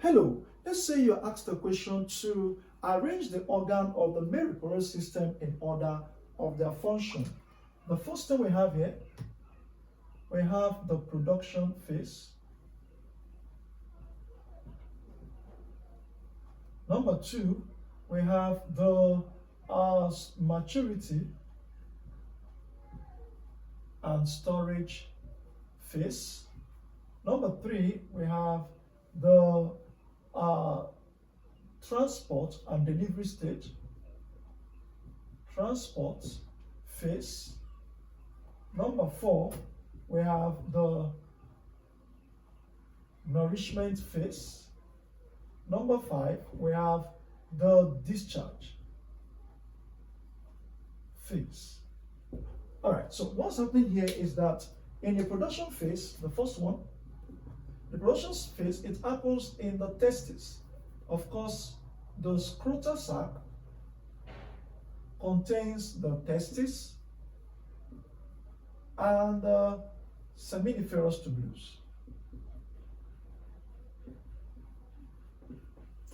Hello, let's say you're asked a question to arrange the organ of the male reproductive system in order of their function. The first thing we have here, we have the production phase. Number two, we have the maturity and storage phase. Number three, we have the transport and delivery stage, transport phase. Number four, we have the nourishment phase. Number five, we have the discharge phase. All right, so what's happening here is that in the production phase, the first one, the production phase, it happens in the testes. Of course, the scrotal sac contains the testes and the seminiferous tubules.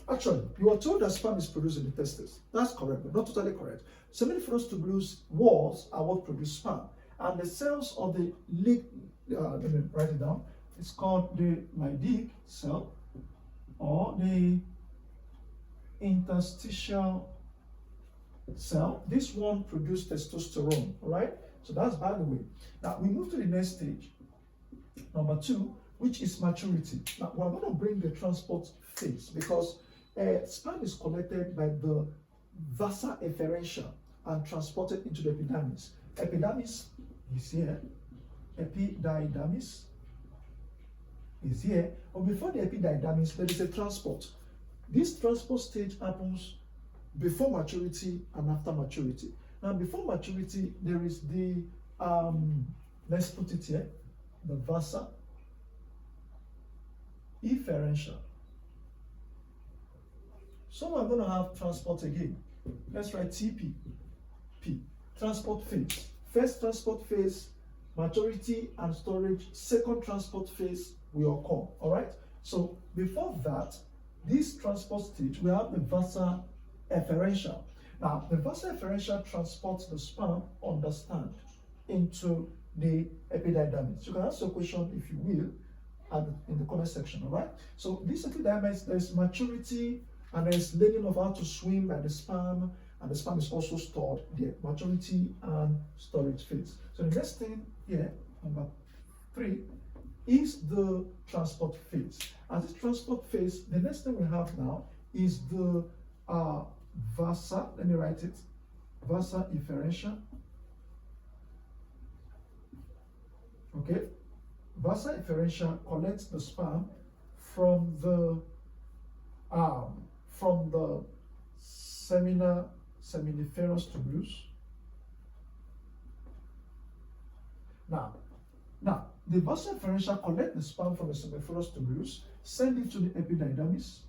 Actually, you are told that sperm is produced in the testes. That's correct, but not totally correct. Seminiferous tubules walls are what produce sperm, and the cells of the let me write it down. It's called the Leydig cell or the interstitial cell. This one produces testosterone, all right? So that's by the way. Now we move to the next stage, number two, which is maturity. Now we're going to bring the transport phase because sperm is collected by the vasa efferentia and transported into the epidermis. Epidermis is here, epididymis is here, but before the epididymis, there is a transport. This transport stage happens before maturity and after maturity. Now, before maturity, there is the, let's put it here, the vasa efferentia. So we're going to have transport again. Let's write TP. P. Transport phase. First transport phase, maturity and storage. Second transport phase will occur. All right. So before that, this transport stage, we have the vasa efferentia. Now, the vasa efferentia transports the sperm, understand, into the epididymis. You can ask your question, if you will, in the comment section. All right. So this epididymis, there's maturity and there's learning of how to swim by the sperm, and the sperm is also stored there. Maturity and storage phase. So the next thing here, number three, is the transport phase. As this transport phase, the next thing we have now is the vasa, let me write it, vasa efferentia. Okay, vasa efferentia collects the sperm from the seminiferous tubules. Now, the vasa efferentia collects the sperm from the seminiferous tubules, send it to the epididymis.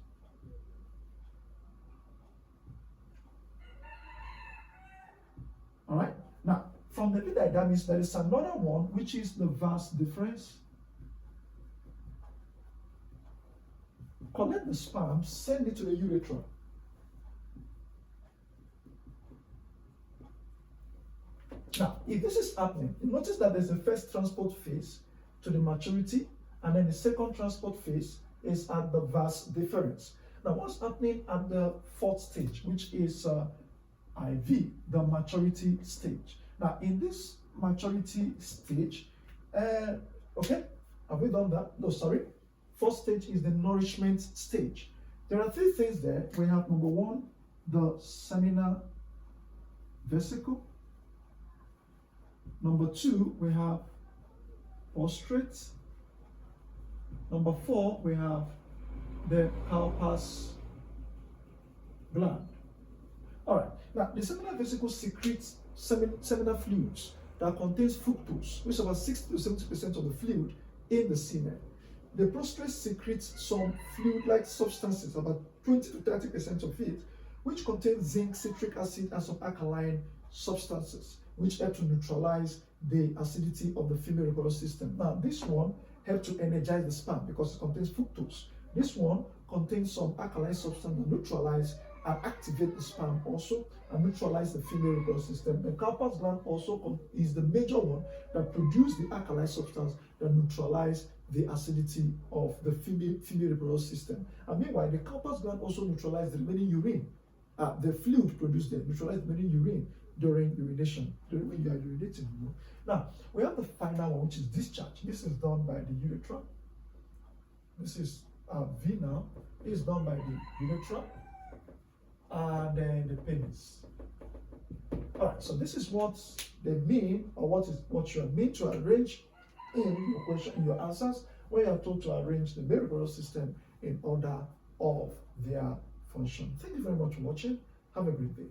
All right. Now, from the epididymis, there is another one, which is the vas deferens. Collect the sperm, send it to the urethra. Now, if this is happening, you notice that there's a first transport phase to the maturity, and then the second transport phase is at the vas deferens. Now, what's happening at the fourth stage, which is IV, the maturity stage? Now, in this maturity stage, okay, have we done that? No, sorry. First stage is the nourishment stage. There are three things there. We have number one, the seminal vesicle. Number two, we have prostrate. Number four, we have the Cowper's gland. All right. Now, the seminal vesicle secretes seminal fluids that contains fructose, which is about 60 to 70% of the fluid in the semen. The prostrate secretes some fluid-like substances, about 20 to 30% of it, which contains zinc, citric acid, and some alkaline substances, which help to neutralize the acidity of the female reproductive system. Now, this one helps to energize the sperm because it contains fructose. This one contains some alkaline substance that neutralize and activate the sperm also, and neutralize the female reproductive system. The Cowper's gland also is the major one that produces the alkaline substance that neutralize the acidity of the female reproductive system. And meanwhile, the Cowper's gland also neutralize the remaining urine. The fluid produced there neutralize the remaining urine during urination, during when you are urinating. Now, we have the final one, which is discharge. This is done by the urethra. This is venal. This is done by the urethra. And then the penis. All right, so this is what they mean, or what you are meant to arrange in your question, in your answers, when you are told to arrange the male reproductive system in order of their function. Thank you very much for watching. Have a great day.